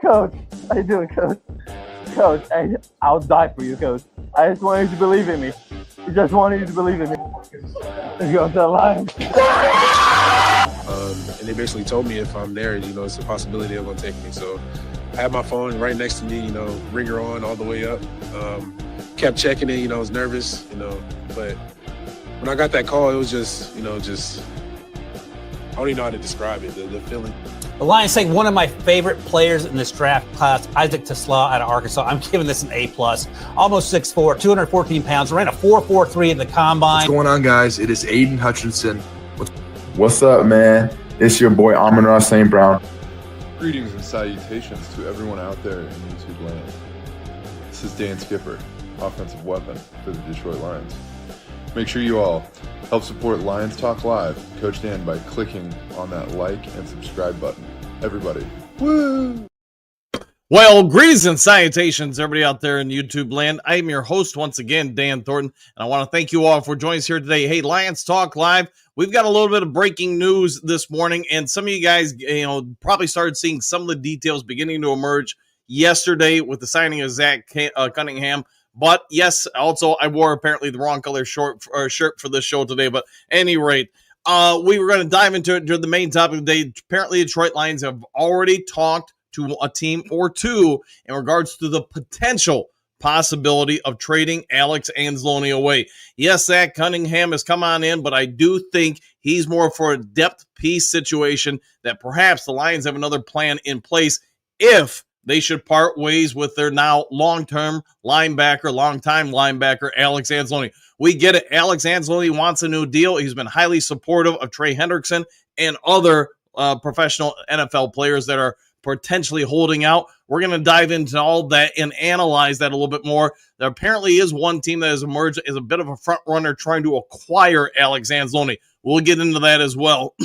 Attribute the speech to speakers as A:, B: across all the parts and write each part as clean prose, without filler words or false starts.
A: Coach, how you doing, Coach? Coach, I'll die for you, Coach. I just wanted you to believe in me. I just wanted you to believe in me. Let's go to the Lions.
B: And they basically told me if I'm there, it's a possibility they're going to take me. So I had my phone right next to me, ringer on all the way up. Kept checking it, I was nervous, but when I got that call, it was just, I don't even know how to describe it, the feeling.
C: The Lions take one of my favorite players in this draft class, Isaac Tesla out of Arkansas. I'm giving this an A+. Almost 6'4", 214 pounds, ran a 4.43 in the combine.
D: What's going on, guys? It is Aiden Hutchinson.
E: What's up, man? It's your boy Amon-Ra St. Brown.
F: Greetings and salutations to everyone out there in YouTube land. This is Dan Skipper, offensive weapon for the Detroit Lions. Make sure you all help support Lions Talk Live, Coach Dan, by clicking on that like and subscribe button. Everybody, woo!
G: Well, greetings and salutations, everybody out there in YouTube land. I am your host once again, Dan Thornton, and I want to thank you all for joining us here today. Hey, Lions Talk Live. We've got a little bit of breaking news this morning, and some of you guys, probably started seeing some of the details beginning to emerge yesterday with the signing of Zach Cunningham. But yes, also I wore apparently the wrong color shirt for this show today. But at any rate, we were going to dive into it during the main topic of the day. Apparently, the Detroit Lions have already talked to a team or two in regards to the potential possibility of trading Alex Anzalone away. Yes, Zach Cunningham has come on in, but I do think he's more for a depth piece situation that perhaps the Lions have another plan in place if they should part ways with their now long-time linebacker, Alex Anzalone. We get it. Alex Anzalone wants a new deal. He's been highly supportive of Trey Hendrickson and other professional NFL players that are potentially holding out. We're going to dive into all that and analyze that a little bit more. There apparently is one team that has emerged as a bit of a front runner trying to acquire Alex Anzalone. We'll get into that as well.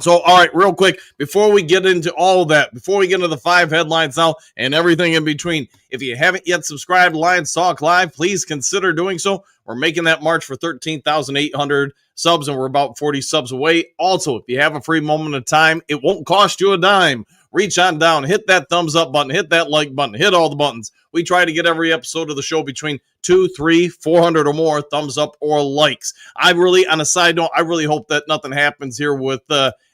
G: So, all right, real quick, before we get into all of that, before we get into the 5 headlines now and everything in between, if you haven't yet subscribed to Lions Talk Live, please consider doing so. We're making that march for 13,800 subs, and we're about 40 subs away. Also, if you have a free moment of time, it won't cost you a dime. Reach on down, hit that thumbs up button, hit that like button, hit all the buttons. We try to get every episode of the show between 200, 300, 400 or more thumbs up or likes. On a side note, I really hope that nothing happens here with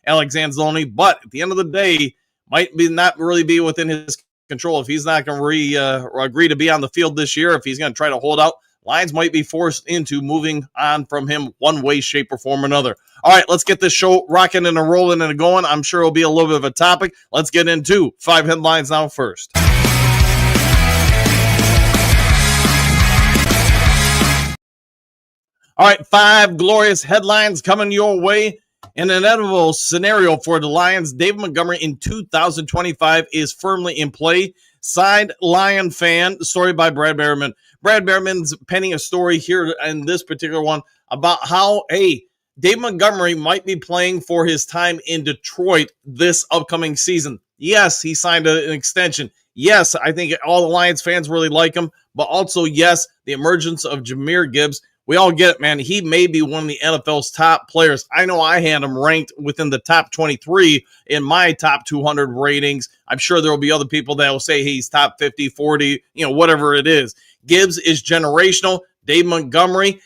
G: Alex Anzalone, but at the end of the day, might be not really be within his control. If he's not going to agree to be on the field this year, if he's going to try to hold out, Lions might be forced into moving on from him one way, shape, or form or another. All right, let's get this show rocking and rolling and going. I'm sure it'll be a little bit of a topic. Let's get into 5 headlines now first. All right, 5 glorious headlines coming your way. An inevitable scenario for the Lions, David Montgomery in 2025 is firmly in play. Signed Lion fan, story by Brad Berriman. Brad Berriman's penning a story here in this particular one about how, David Montgomery might be playing for his time in Detroit this upcoming season. Yes, he signed an extension. Yes, I think all the Lions fans really like him. But also, yes, the emergence of Jahmyr Gibbs. We all get it, man. He may be one of the NFL's top players. I know I had him ranked within the top 23 in my top 200 ratings. I'm sure there will be other people that will say he's top 50, 40, whatever it is. Gibbs is generational. Dave Montgomery,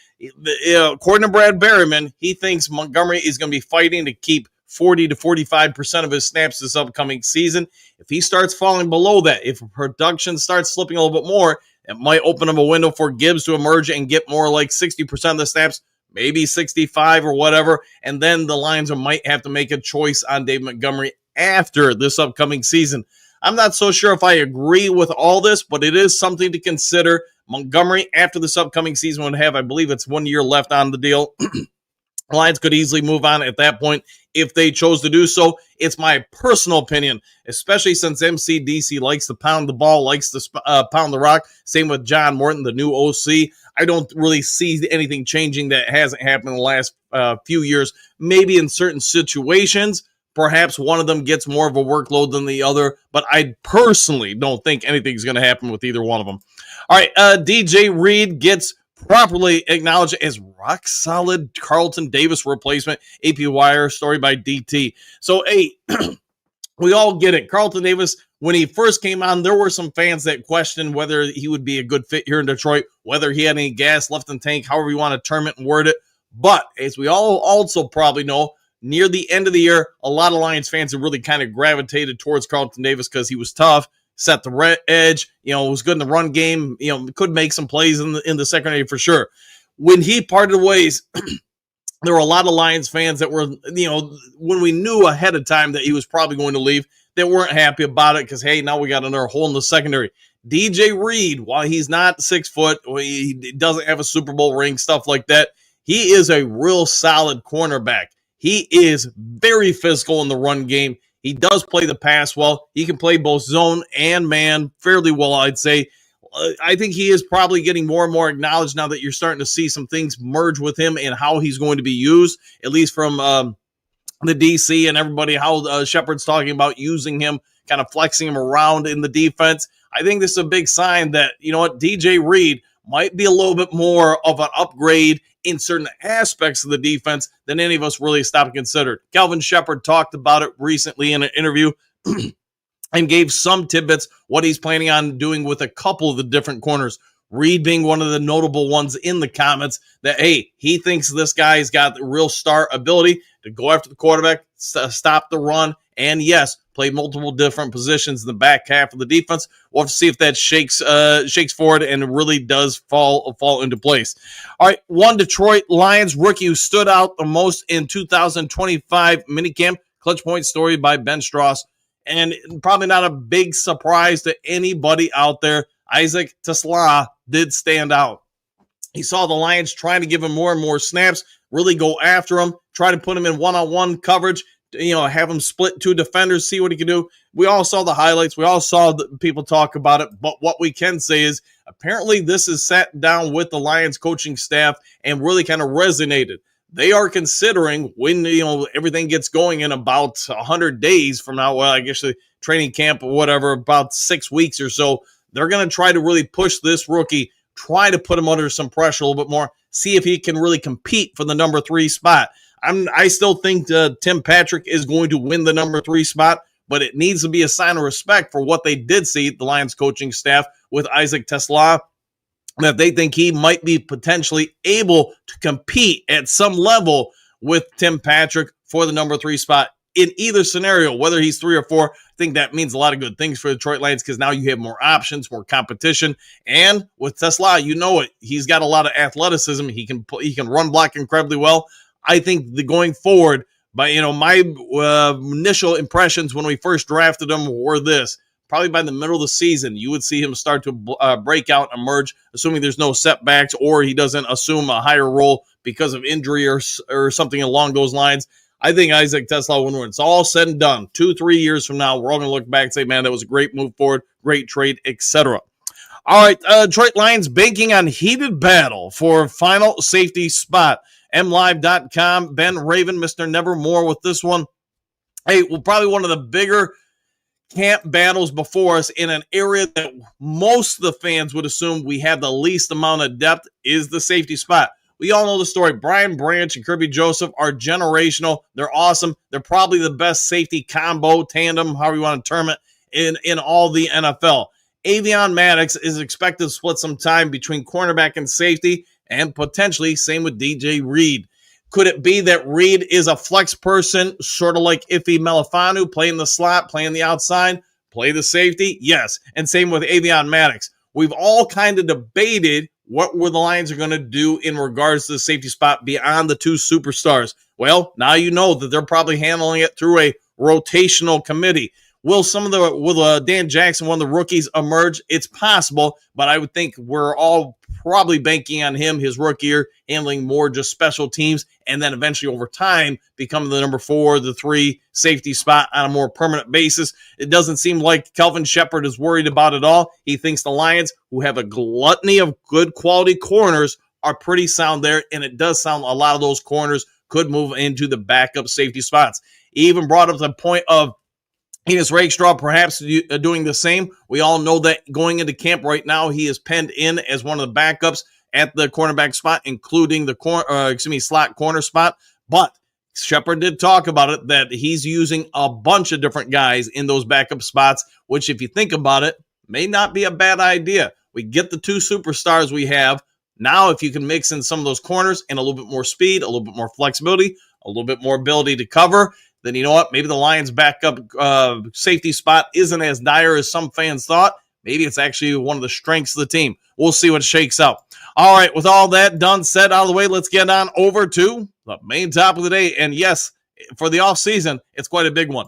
G: according to Brad Berriman, he thinks Montgomery is going to be fighting to keep 40 to 45% of his snaps this upcoming season. If he starts falling below that, if production starts slipping a little bit more, it might open up a window for Gibbs to emerge and get more like 60% of the snaps, maybe 65 or whatever, and then the Lions might have to make a choice on Dave Montgomery after this upcoming season. I'm not so sure if I agree with all this, but it is something to consider. Montgomery, after this upcoming season, would have, I believe it's 1 year left on the deal. Lions could easily move on at that point if they chose to do so. It's my personal opinion, especially since MCDC likes to pound the ball, likes to pound the rock. Same with John Morton, the new OC. I don't really see anything changing that hasn't happened in the last few years. Maybe in certain situations, perhaps one of them gets more of a workload than the other, but I personally don't think anything's going to happen with either one of them. All right, DJ Reed gets properly acknowledged as rock-solid Carlton Davis replacement. AP Wire, story by DT. So, we all get it. Carlton Davis, when he first came on, there were some fans that questioned whether he would be a good fit here in Detroit, whether he had any gas left in the tank, however you want to term it and word it. But as we all also probably know, near the end of the year, a lot of Lions fans have really kind of gravitated towards Carlton Davis because he was tough, set the edge, was good in the run game, could make some plays in the secondary for sure. When he parted ways, there were a lot of Lions fans that were, when we knew ahead of time that he was probably going to leave, that weren't happy about it because, hey, now we got another hole in the secondary. DJ Reed, while he's not 6 foot, he doesn't have a Super Bowl ring, stuff like that, he is a real solid cornerback. He is very physical in the run game. He does play the pass well. He can play both zone and man fairly well, I'd say. I think he is probably getting more and more acknowledged now that you're starting to see some things merge with him and how he's going to be used, at least from the DC and everybody, how Shepard's talking about using him, kind of flexing him around in the defense. I think this is a big sign that, DJ Reed might be a little bit more of an upgrade in certain aspects of the defense than any of us really stopped and considered. Kelvin Shepard talked about it recently in an interview and gave some tidbits what he's planning on doing with a couple of the different corners. Reed being one of the notable ones in the comments that, hey, he thinks this guy's got the real star ability to go after the quarterback, stop the run, and yes, play multiple different positions in the back half of the defense. We'll have to see if that shakes forward and really does fall into place. All right, one Detroit Lions rookie who stood out the most in 2025 minicamp, clutch point story by Ben Strauss, and probably not a big surprise to anybody out there. Isaac Tesla did stand out. He saw the Lions trying to give him more and more snaps, really go after him, try to put him in one-on-one coverage, have him split two defenders, see what he can do. We all saw the highlights. We all saw the people talk about it. But what we can say is apparently this is sat down with the Lions coaching staff and really kind of resonated. They are considering when, everything gets going in about 100 days from now, well, I guess the training camp or whatever, about 6 weeks or so, they're going to try to really push this rookie, try to put him under some pressure a little bit more, see if he can really compete for the number 3 spot. I still think Tim Patrick is going to win the number 3 spot, but it needs to be a sign of respect for what they did see, the Lions coaching staff, with Isaac Tesla, that they think he might be potentially able to compete at some level with Tim Patrick for the number 3 spot. In either scenario, whether he's 3 or 4, I think that means a lot of good things for the Detroit Lions because now you have more options, more competition. And with Tesla, he's got a lot of athleticism. He can run block incredibly well. I think going forward, my initial impressions when we first drafted him were this. Probably by the middle of the season, you would see him start to break out and emerge, assuming there's no setbacks or he doesn't assume a higher role because of injury or something along those lines. I think Isaac Tesla, when it's all said and done, 2-3 years from now, we're all going to look back and say, man, that was a great move forward, great trade, etc. All right, Detroit Lions banking on heated battle for final safety spot. MLive.com, Ben Raven, Mr. Nevermore with this one. Hey, well, probably one of the bigger camp battles before us in an area that most of the fans would assume we have the least amount of depth is the safety spot. We all know the story. Brian Branch and Kirby Joseph are generational. They're awesome. They're probably the best safety combo, tandem, however you want to term it, in all the NFL. Avion Maddox is expected to split some time between cornerback and safety, and potentially same with DJ Reed. Could it be that Reed is a flex person, sort of like Ife Melifanu, playing the slot, playing the outside, play the safety? Yes. And same with Avion Maddox. We've all kind of debated what the Lions are going to do in regards to the safety spot beyond the 2 superstars. Well, now you know that they're probably handling it through a rotational committee. Will Dan Jackson, one of the rookies, emerge? It's possible, but I would think we're all probably banking on him, his rookie year, handling more just special teams, and then eventually over time become the number 4, the 3 safety spot on a more permanent basis. It doesn't seem like Kelvin Shepard is worried about it all. He thinks the Lions, who have a gluttony of good quality corners, are pretty sound there, and it does sound a lot of those corners could move into the backup safety spots. He even brought up the point of Enos Rakestraw perhaps doing the same. We all know that going into camp right now, he is penned in as one of the backups at the cornerback spot, including the slot corner spot. But Shepard did talk about it, that he's using a bunch of different guys in those backup spots, which if you think about it, may not be a bad idea. We get the 2 superstars we have. Now, if you can mix in some of those corners and a little bit more speed, a little bit more flexibility, a little bit more ability to cover, then you know what? Maybe the Lions' backup safety spot isn't as dire as some fans thought. Maybe it's actually one of the strengths of the team. We'll see what shakes out. All right, with all that done, said, out of the way, let's get on over to the main topic of the day. And yes, for the offseason, it's quite a big one.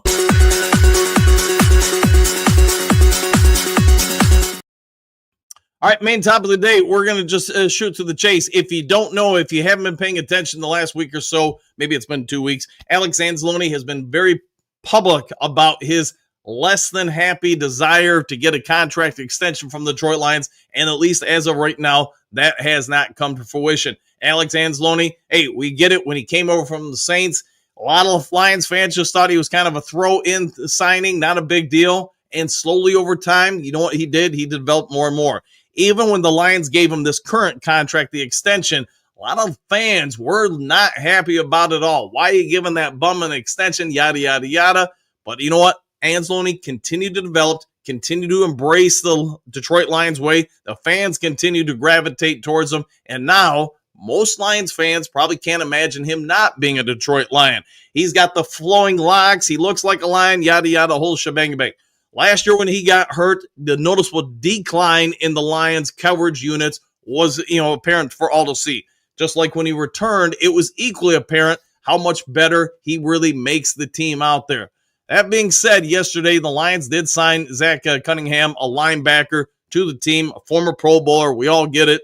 G: All right, main topic of the day, we're going to just shoot to the chase. If you don't know, if you haven't been paying attention the last week or so, maybe it's been 2 weeks, Alex Anzalone has been very public about his less than happy desire to get a contract extension from the Detroit Lions, and at least as of right now, that has not come to fruition. Alex Anzalone, hey, we get it. When he came over from the Saints, a lot of Lions fans just thought he was kind of a throw-in signing, not a big deal, and slowly over time, you know what he did? He developed more and more. Even when the Lions gave him this current contract, the extension, a lot of fans were not happy about it all. Why are you giving that bum an extension? Yada, yada, yada. But you know what? Anzalone continued to develop, continued to embrace the Detroit Lions way. The fans continued to gravitate towards him. And now, most Lions fans probably can't imagine him not being a Detroit Lion. He's got the flowing locks. He looks like a Lion, yada, yada, whole shebang bang. Last year when he got hurt, the noticeable decline in the Lions coverage units was, apparent for all to see. Just like when he returned, it was equally apparent how much better he really makes the team out there. That being said, yesterday the Lions did sign Zach Cunningham, a linebacker, to the team, a former Pro Bowler. We all get it.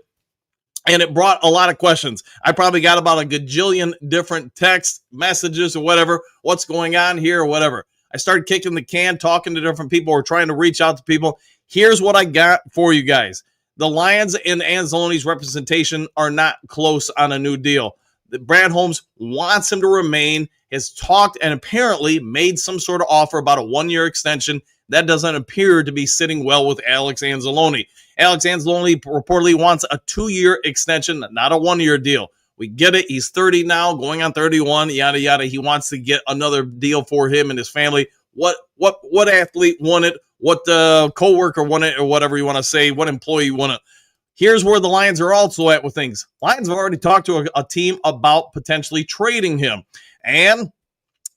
G: And it brought a lot of questions. I probably got about a gajillion different text messages or whatever. What's going on here or whatever. I started kicking the can, talking to different people or trying to reach out to people. Here's what I got for you guys. The Lions and Anzalone's representation are not close on a new deal. Brad Holmes wants him to remain, has talked and apparently made some sort of offer about a 1-year extension. That doesn't appear to be sitting well with Alex Anzalone. Alex Anzalone reportedly wants a 2-year extension, not a 1-year deal. We get it. He's 30 now, going on 31, yada, yada. He wants to get another deal for him and his family. What athlete won it? What coworker won it, or whatever you want to say? What employee won it? Here's where the Lions are also at with things. Lions have already talked to a team about potentially trading him. And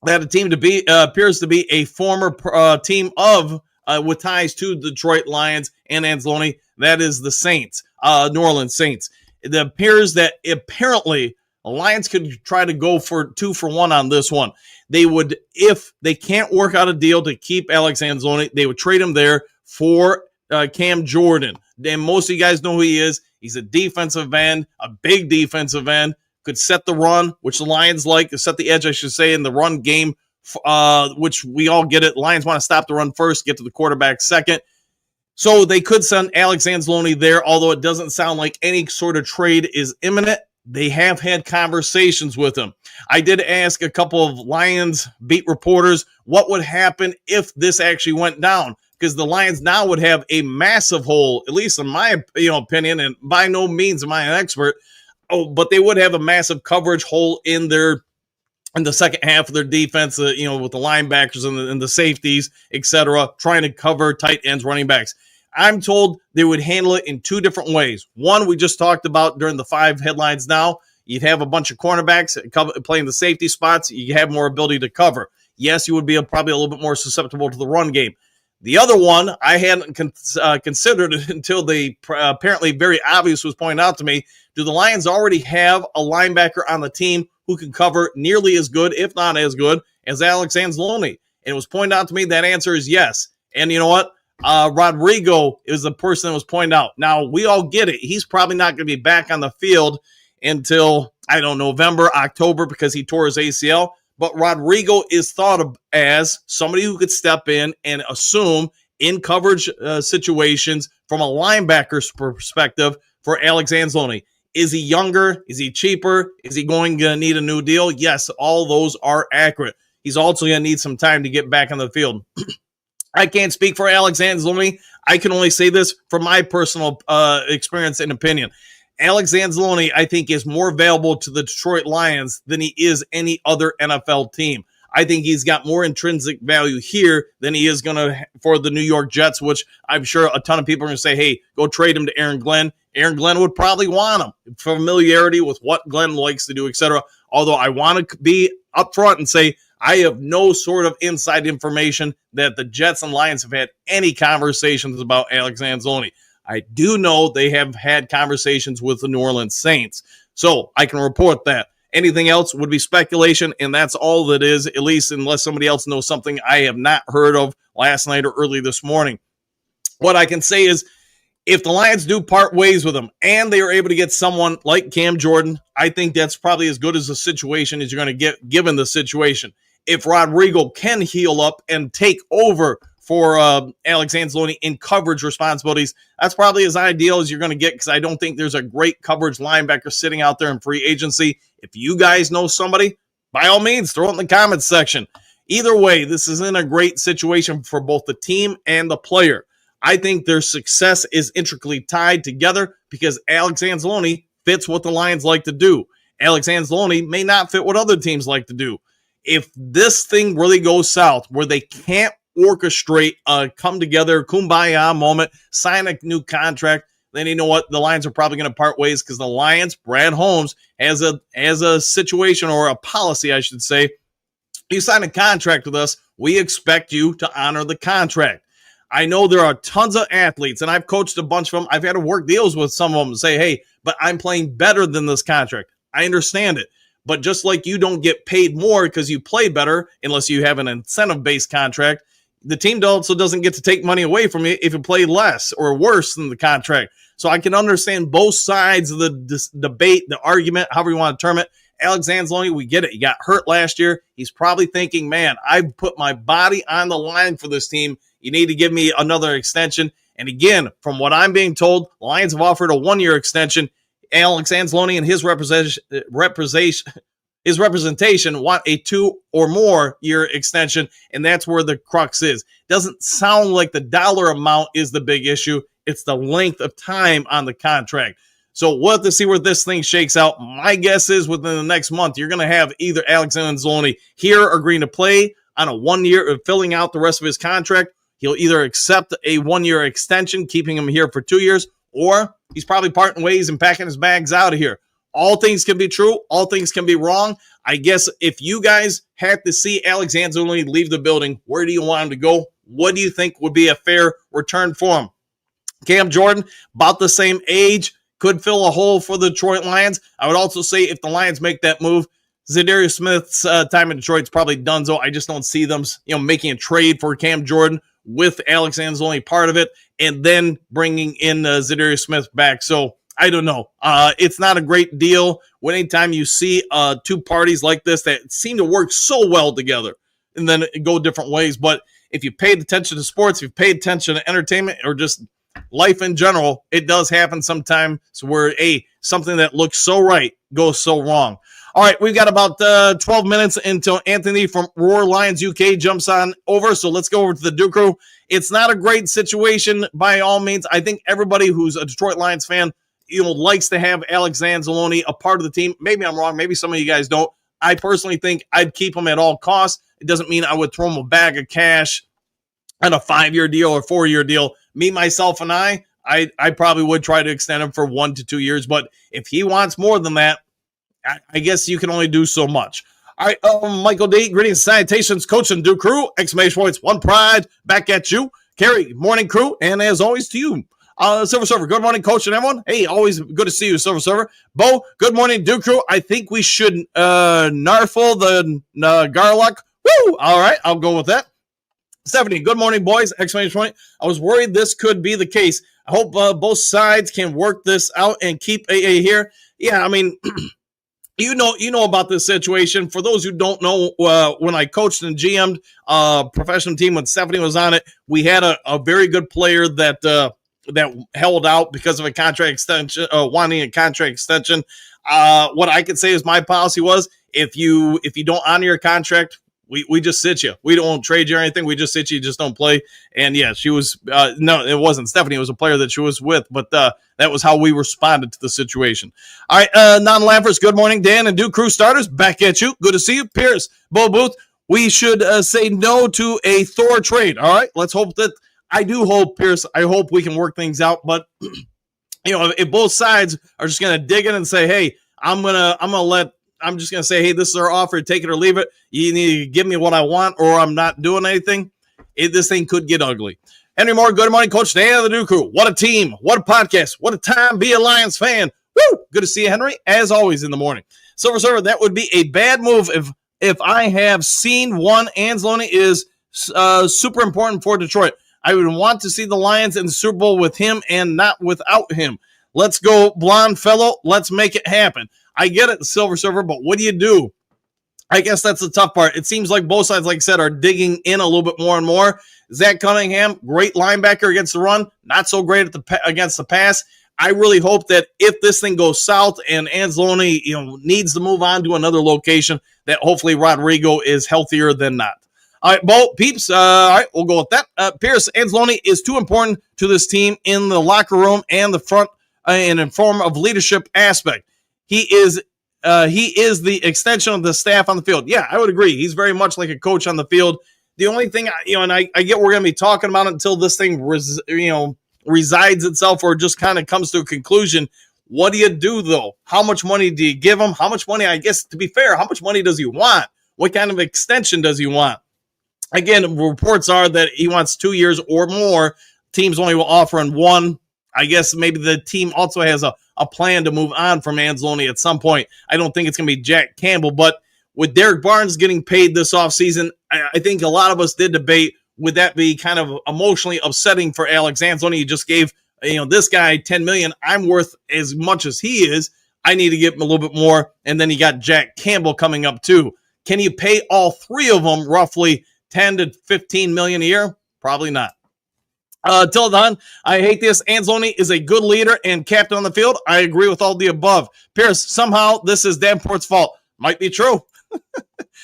G: that team appears to be a former team of with ties to the Detroit Lions and Anzalone. That is the Saints, New Orleans Saints. It appears that apparently the Lions could try to go for 2-for-1 on this one. They would, if they can't work out a deal to keep Alex Anzalone, they would trade him there for Cam Jordan. And most of you guys know who he is. He's a defensive end, a big defensive end, could set the run, which the Lions like, set the edge, I should say, in the run game, which we all get it. Lions want to stop the run first, get to the quarterback second. So they could send Alex Anzalone there, although it doesn't sound like any sort of trade is imminent. They have had conversations with him. I did ask a couple of Lions beat reporters what would happen if this actually went down, because the Lions now would have a massive hole, at least in my opinion, and by no means am I an expert, but they would have a massive coverage hole in the second half of their defense, with the linebackers and the safeties, etc., trying to cover tight ends, running backs. I'm told they would handle it in 2 different ways. One, we just talked about during the 5 headlines now. You'd have a bunch of cornerbacks playing the safety spots. You have more ability to cover. Yes, you would be probably a little bit more susceptible to the run game. The other one, I hadn't considered it until they apparently very obvious was pointed out to me. Do the Lions already have a linebacker on the team who can cover nearly as good, if not as good, as Alex Anzalone? And it was pointed out to me that answer is yes. And you know what? Rodrigo is the person that was pointed out. Now, we all get it. He's probably not going to be back on the field until, November, October, because he tore his ACL. But Rodrigo is thought of as somebody who could step in and assume in coverage situations from a linebacker's perspective for Alex Anzalone. Is he younger? Is he cheaper? Is he going to need a new deal? Yes, all those are accurate. He's also going to need some time to get back on the field. I can't speak for Alex Anzalone. I can only say this from my personal experience and opinion. Alex Anzalone, I think, is more valuable to the Detroit Lions than he is any other NFL team. I think he's got more intrinsic value here than he is going to for the New York Jets, which I'm sure a ton of people are going to say, hey, go trade him to Aaron Glenn. Aaron Glenn would probably want him. Familiarity with what Glenn likes to do, etc. Although I want to be upfront and say I have no sort of inside information that the Jets and Lions have had any conversations about Alex Anzalone. I do know they have had conversations with the New Orleans Saints, so I can report that. Anything else would be speculation, and that's all that is, at least unless somebody else knows something I have not heard of last night or early this morning. What I can say is, if the Lions do part ways with him and they are able to get someone like Cam Jordan, I think that's probably as good as a situation as you're going to get given the situation. If Rodrigo can heal up and take over for Alex Anzalone in coverage responsibilities, that's probably as ideal as you're going to get, because I don't think there's a great coverage linebacker sitting out there in free agency. If you guys know somebody, by all means, throw it in the comments section. Either way, this isn't a great situation for both the team and the player. I think their success is intricately tied together because Alex Anzalone fits what the Lions like to do. Alex Anzalone may not fit what other teams like to do. If this thing really goes south, where they can't orchestrate a come together kumbaya moment, sign a new contract, then you know what? The Lions are probably going to part ways, because the Lions, Brad Holmes, has a situation, or a policy, I should say. You sign a contract with us, we expect you to honor the contract. I know there are tons of athletes, and I've coached a bunch of them. I've had to work deals with some of them and say, hey, but I'm playing better than this contract. I understand it. But just like you don't get paid more because you play better unless you have an incentive-based contract, the team also doesn't get to take money away from you if you play less or worse than the contract. So I can understand both sides of the debate, the argument, however you want to term it. Alex Anzalone, we get it. He got hurt last year. He's probably thinking, man, I've put my body on the line for this team. You need to give me another extension. And again, from what I'm being told, the Lions have offered a 1-year extension. Alex Anzalone and his representation want a 2 or more year extension, and that's where the crux is. Doesn't sound like the dollar amount is the big issue. It's the length of time on the contract. So we'll have to see where this thing shakes out. My guess is within the next month, you're going to have either Alex Anzalone here agreeing to play on a 1 year, filling out the rest of his contract. He'll either accept a 1-year extension, keeping him here for 2 years, or he's probably parting ways and packing his bags out of here. All things can be true. All things can be wrong. I guess if you guys had to see Alex Anzalone leave the building, where do you want him to go? What do you think would be a fair return for him? Cam Jordan, about the same age, could fill a hole for the Detroit Lions. I would also say if the Lions make that move, Zadarius Smith's time in Detroit's probably done. So I just don't see them, making a trade for Cam Jordan with Alex Anzalone part of it, and then bringing in Zadarius Smith back. So I don't know. It's not a great deal when anytime you see two parties like this that seem to work so well together and then go different ways. But if you paid attention to sports, if you paid attention to entertainment or just life in general, it does happen sometimes where something that looks so right goes so wrong. All right, we've got about 12 minutes until Anthony from Roar Lions UK jumps on over. So let's go over to the Duke Crew. It's not a great situation by all means. I think everybody who's a Detroit Lions fan, likes to have Alex Anzalone a part of the team. Maybe I'm wrong. Maybe some of you guys don't. I personally think I'd keep him at all costs. It doesn't mean I would throw him a bag of cash on a 5-year deal or 4-year deal. Me, myself, and I probably would try to extend him for 1 to 2 years. But if he wants more than that, I guess you can only do so much. All right, Michael D, greetings, salutations, Coach and Duke Crew, exclamation points, one pride, back at you. Carrie, morning crew, and as always to you. Silver Server, good morning, Coach and everyone. Hey, always good to see you, Silver Server. Bo, good morning, Duke Crew. I think we should narfle the Garlock. Woo! All right, I'll go with that. Stephanie, good morning, boys, exclamation point. I was worried this could be the case. I hope both sides can work this out and keep AA here. Yeah, I mean... You know about this situation. For those who don't know, when I coached and GM'd a professional team when Stephanie was on it, we had a very good player that held out because of a contract extension, wanting a contract extension. What I could say is my policy was if you don't honor your contract We just sit you. We don't trade you or anything. We just sit you. Just don't play. And yeah, she was no, it wasn't Stephanie. It was a player that she was with. But that was how we responded to the situation. All right, non-laughers. Good morning, Dan and Duke Crew starters. Back at you. Good to see you, Pierce, Bo Booth. We should say no to a Thor trade. All right, let's hope that. I do hope, Pierce. I hope we can work things out. But if both sides are just gonna dig in and say, hey, I'm just going to say, hey, this is our offer. Take it or leave it. You need to give me what I want or I'm not doing anything. This thing could get ugly. Henry Moore, good morning, Coach Dan of the Duke Crew. What a team. What a podcast. What a time. Be a Lions fan. Woo! Good to see you, Henry, as always in the morning. Silver Server, that would be a bad move if I have seen one. Anzalone is super important for Detroit. I would want to see the Lions in the Super Bowl with him and not without him. Let's go, blonde fellow. Let's make it happen. I get it, Silver Server, but what do you do? I guess that's the tough part. It seems like both sides, like I said, are digging in a little bit more and more. Zach Cunningham, great linebacker against the run, not so great against the pass. I really hope that if this thing goes south and Anzalone, needs to move on to another location, that hopefully Rodrigo is healthier than not. All right, Bo, peeps. All right, we'll go with that. Pierce, Anzalone is too important to this team in the locker room and the front and in form of leadership aspect. He is the extension of the staff on the field. Yeah, I would agree. He's very much like a coach on the field. The only thing, and I get we're going to be talking about it until this thing, resides itself or just kind of comes to a conclusion. What do you do, though? How much money do you give him? How much money, I guess, to be fair, how much money does he want? What kind of extension does he want? Again, reports are that he wants 2 years or more. Teams only will offer in one. I guess maybe the team also has a plan to move on from Anzalone at some point. I don't think it's going to be Jack Campbell, but with Derek Barnes getting paid this offseason, I think a lot of us did debate, would that be kind of emotionally upsetting for Alex Anzalone? You just gave this guy $10 million. I'm worth as much as he is. I need to give him a little bit more. And then you got Jack Campbell coming up too. Can you pay all three of them roughly 10 to 15 million a year? Probably not. Till then, I hate this. Anzalone is a good leader and captain on the field. I agree with all the above. Pierce, somehow this is Davenport's fault. Might be true.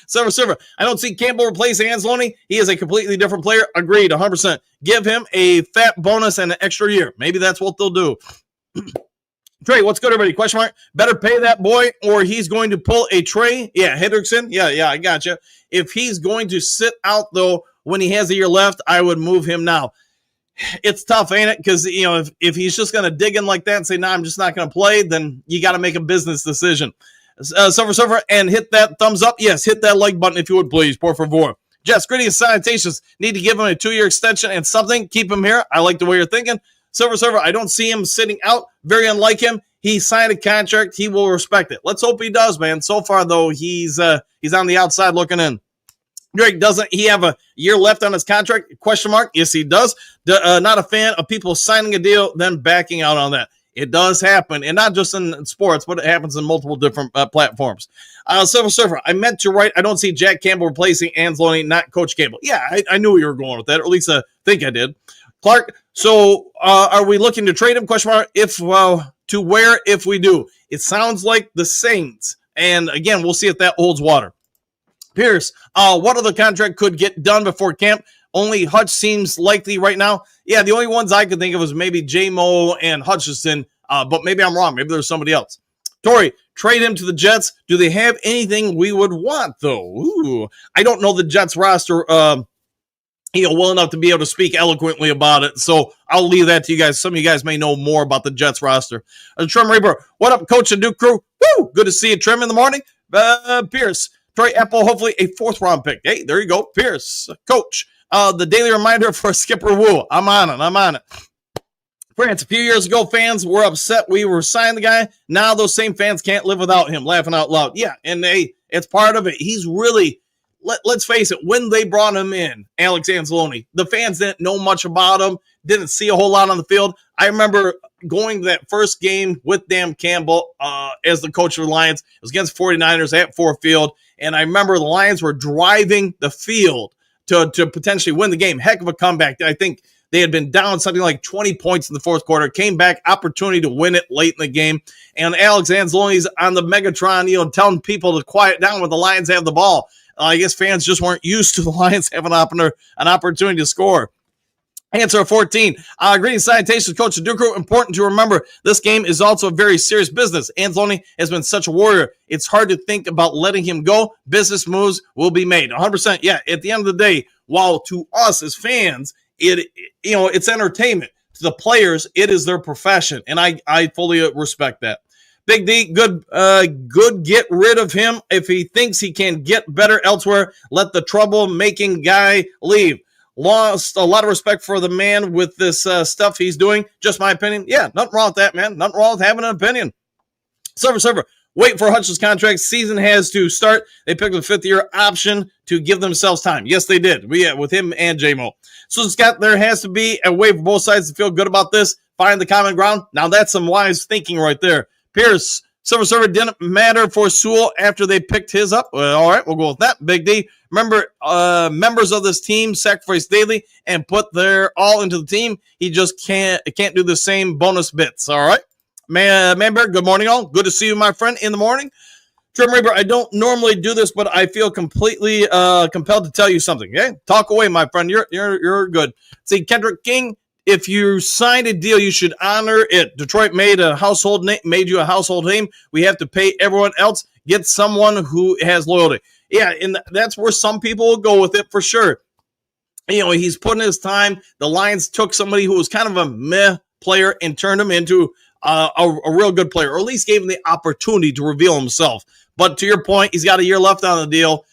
G: Server. I don't see Campbell replacing Anzalone. He is a completely different player. Agreed, 100%. Give him a fat bonus and an extra year. Maybe that's what they'll do. Trey, what's good, everybody? Question mark. Better pay that boy or he's going to pull a Trey. Yeah, Hendrickson. Yeah, I got you. If he's going to sit out, though, when he has a year left, I would move him now. It's tough, ain't it? Because, if he's just going to dig in like that and say, nah, I'm just not going to play, then you got to make a business decision. Silver, and hit that thumbs up. Yes, hit that like button if you would, please. Por favor. Jess, Gritty and Sanitations need to give him a 2-year extension and something. Keep him here. I like the way you're thinking. Silver, I don't see him sitting out. Very unlike him. He signed a contract. He will respect it. Let's hope he does, man. So far, though, he's on the outside looking in. Greg, doesn't he have a year left on his contract? Question mark. Yes, he does. Not a fan of people signing a deal, then backing out on that. It does happen, and not just in sports, but it happens in multiple different platforms. Silver, I meant you're right. I don't see Jack Campbell replacing Anzalone, not Coach Campbell. Yeah, I knew you were going with that, or at least I think I did. Clark, so are we looking to trade him? Question mark. If to where if we do? It sounds like the Saints, and again, we'll see if that holds water. Pierce, what other contract could get done before camp? Only Hutch seems likely right now. Yeah, the only ones I could think of was maybe J-Mo and Hutchinson, but maybe I'm wrong. Maybe there's somebody else. Tori, trade him to the Jets. Do they have anything we would want, though? Ooh, I don't know the Jets roster well enough to be able to speak eloquently about it, so I'll leave that to you guys. Some of you guys may know more about the Jets roster. Trim Reaper, what up, Coach and Duke Crew? Woo! Good to see you, Trim, in the morning. Pierce, Troy Apple, hopefully a 4th round pick. Hey, there you go. Pierce, Coach. The daily reminder for Skipper Woo. I'm on it. France, a few years ago, fans were upset we were signing the guy. Now those same fans can't live without him. Laughing out loud. Yeah, and it's part of it. He's really, let's face it, when they brought him in, Alex Anzalone, the fans didn't know much about him, didn't see a whole lot on the field. I remember going to that first game with Dan Campbell as the coach of the Lions. It was against 49ers at Ford Field, and I remember the Lions were driving the field to potentially win the game. Heck of a comeback. I think they had been down something like 20 points in the fourth quarter, came back, opportunity to win it late in the game. And Alex Anzalone's on the Megatron, telling people to quiet down when the Lions have the ball. I guess fans just weren't used to the Lions having an opportunity to score. Answer 14. Greetings, salutations, Coach Ducru. Important to remember, this game is also a very serious business. Anzalone has been such a warrior. It's hard to think about letting him go. Business moves will be made. 100%. Yeah, at the end of the day, while to us as fans, it's entertainment. To the players, it is their profession, and I fully respect that. Big D, good, get rid of him. If he thinks he can get better elsewhere, let the trouble-making guy leave. Lost a lot of respect for the man with this stuff he's doing. Just my opinion. Yeah, nothing wrong with that, man. Nothing wrong with having an opinion. Server. Wait for Hutch's contract. Season has to start. They picked a 5th-year option to give themselves time. Yes, they did. With him and J-Mo. So, Scott, there has to be a way for both sides to feel good about this. Find the common ground. Now, that's some wise thinking right there. Pierce, Server didn't matter for Sewell after they picked his up. Well, all right, we'll go with that. Big D. Remember, members of this team sacrifice daily and put their all into the team. He just can't do the same bonus bits. All right, Manberg. Good morning, all. Good to see you, my friend, in the morning. Trim Reaper, I don't normally do this, but I feel completely compelled to tell you something. Okay, talk away, my friend. You're good. See, Kendrick King. If you signed a deal, you should honor it. Detroit made you a household name. We have to pay everyone else. Get someone who has loyalty. Yeah, and that's where some people will go with it for sure. He's putting his time. The Lions took somebody who was kind of a meh player and turned him into a real good player, or at least gave him the opportunity to reveal himself. But to your point, he's got a year left on the deal.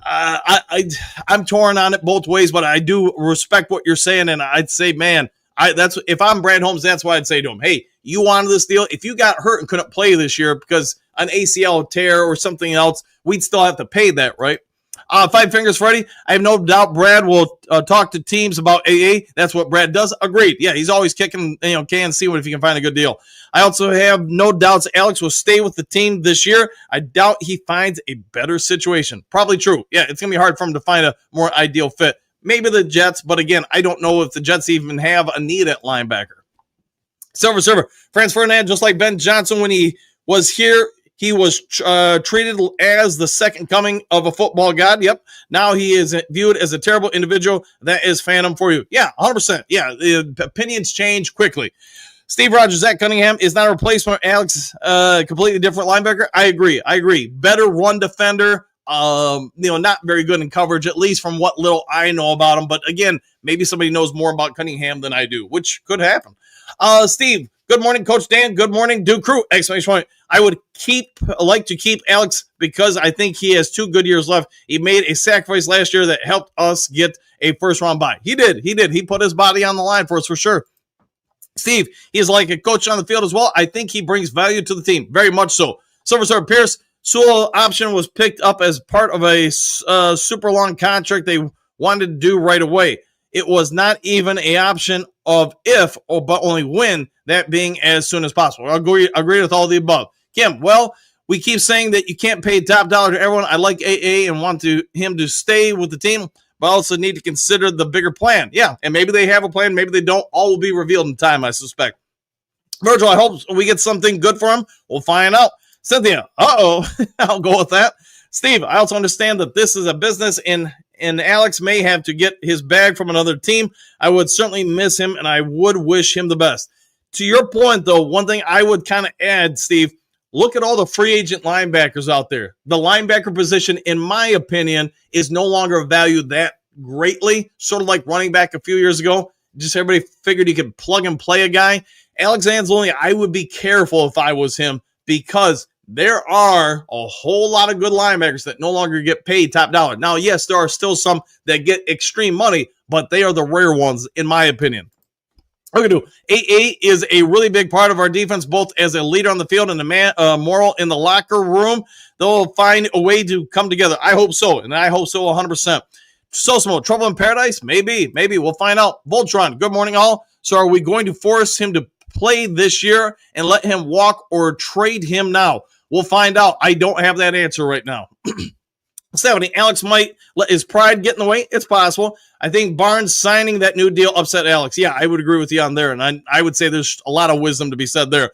G: I'm torn on it both ways, but I do respect what you're saying, and I'd say, man, if I'm Brad Holmes, that's what I'd say to him. Hey, you wanted this deal. If you got hurt and couldn't play this year because an ACL tear or something else, we'd still have to pay that, right? Five Fingers Freddy, I have no doubt Brad will talk to teams about AA. That's what Brad does. Agreed. Yeah, he's always kicking, can see if he can find a good deal. I also have no doubts Alex will stay with the team this year. I doubt he finds a better situation. Probably true. Yeah, it's going to be hard for him to find a more ideal fit. Maybe the Jets, but again, I don't know if the Jets even have a need at linebacker. Server. Franz Ferdinand, just like Ben Johnson when he was here, he was treated as the second coming of a football god. Yep. Now he is viewed as a terrible individual. That is fandom for you. Yeah, 100%. Yeah, the opinions change quickly. Steve Rogers, Zach Cunningham is not a replacement for Alex, completely different linebacker. I agree. Better run defender. Not very good in coverage, at least from what little I know about him. But again, maybe somebody knows more about Cunningham than I do, which could happen. Steve, good morning, Coach Dan. Good morning, Duke Crew! Exclamation point. I would like to keep Alex because I think he has 2 good years left. He made a sacrifice last year that helped us get a first-round bye. He did. He put his body on the line for us for sure. Steve, he is like a coach on the field as well. I think he brings value to the team, very much so. Silver Pierce, Sewell option was picked up as part of a super long contract they wanted to do right away. It was not even an option of if, but only when, that being as soon as possible. I agree with all the above. Kim, well, we keep saying that you can't pay top dollar to everyone. I like AA and want him to stay with the team, but also need to consider the bigger plan. Yeah, and maybe they have a plan, maybe they don't. All will be revealed in time, I suspect. Virgil, I hope we get something good for him. We'll find out. Cynthia, I'll go with that. Steve, I also understand that this is a business and Alex may have to get his bag from another team. I would certainly miss him, and I would wish him the best. To your point, though, one thing I would kind of add, Steve, look at all the free agent linebackers out there. The linebacker position, in my opinion, is no longer valued that greatly, sort of like running back a few years ago. Just everybody figured you could plug and play a guy. Alex Anzalone, I would be careful if I was him because there are a whole lot of good linebackers that no longer get paid top dollar. Now, yes, there are still some that get extreme money, but they are the rare ones, in my opinion. Okay, AA is a really big part of our defense, both as a leader on the field and a moral in the locker room. They'll find a way to come together. I hope so, and I hope so 100%. So small. Trouble in paradise? Maybe. We'll find out. Voltron, good morning, all. So are we going to force him to play this year and let him walk or trade him now? We'll find out. I don't have that answer right now. 70. Alex might let his pride get in the way. It's possible. I think Barnes signing that new deal upset Alex. Yeah, I would agree with you on there, and I would say there's a lot of wisdom to be said there.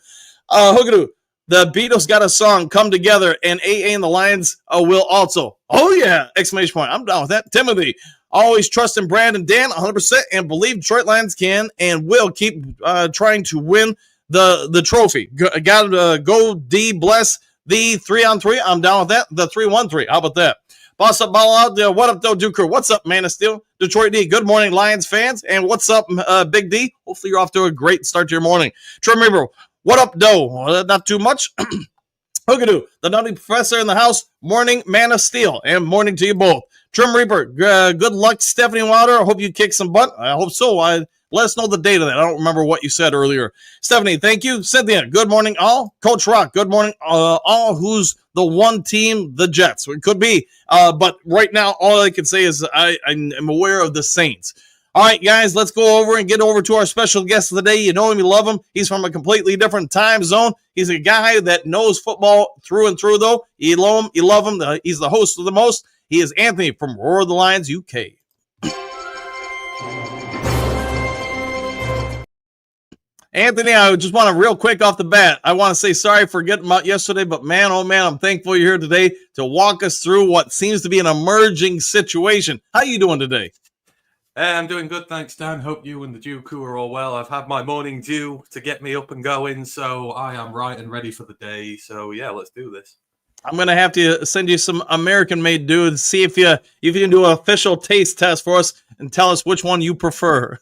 G: Hookadoo, the Beatles got a song, Come Together, and AA and the Lions will also. Oh, yeah! Exclamation point. I'm down with that. Timothy, always trust in Brad and Dan 100% and believe Detroit Lions can and will keep trying to win the trophy. Got to go D bless the 3-on-3. I'm down with that. The 3-1-3. How about that? Boss up, ball out. What up, though, Duker? What's up, Man of Steel? Detroit D. Good morning, Lions fans. And what's up, Big D? Hopefully you're off to a great start to your morning. Trim River, what up, Doe? Not too much. Hookadoo, the Nutty Professor in the house. Morning, Man of Steel. And morning to you both. Trim Reaper, good luck, Stephanie Wilder. I hope you kick some butt. I hope so. Let us know the date of that. I don't remember what you said earlier. Stephanie, thank you. Cynthia, good morning, all. Coach Rock, good morning, all. Who's the one team? The Jets. It could be. But right now, all I can say is I am aware of the Saints. All right, guys, let's go over and get over to our special guest of the day. You know him, you love him. He's from a completely different time zone. He's a guy that knows football through and through, though. You love him. He's the host of the most. He is Anthony from Roar the Lions, UK. Anthony, I just want to real quick off the bat, I want to say sorry for getting about yesterday, but man, oh man, I'm thankful you're here today to walk us through what seems to be an emerging situation. How you doing today?
H: I'm doing good, thanks, Dan. Hope you and the Dooku are all well. I've had my morning dew to get me up and going, so I am right and ready for the day. So yeah, let's do this.
G: I'm going to have to send you some American-made dudes, see if you can do an official taste test for us and tell us which one you prefer.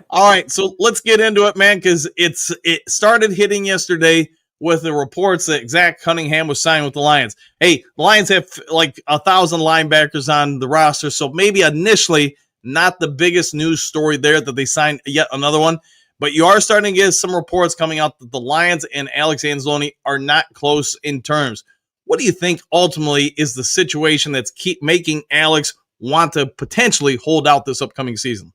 G: All right, so let's get into it, man, because it started hitting yesterday with the reports that Zach Cunningham was signed with the Lions. Hey, the Lions have like 1,000 linebackers on the roster, so maybe initially not the biggest news story there that they signed yet another one. But you are starting to get some reports coming out that the Lions and Alex Anzalone are not close in terms. What do you think ultimately is the situation that's keep making Alex want to potentially hold out this upcoming season?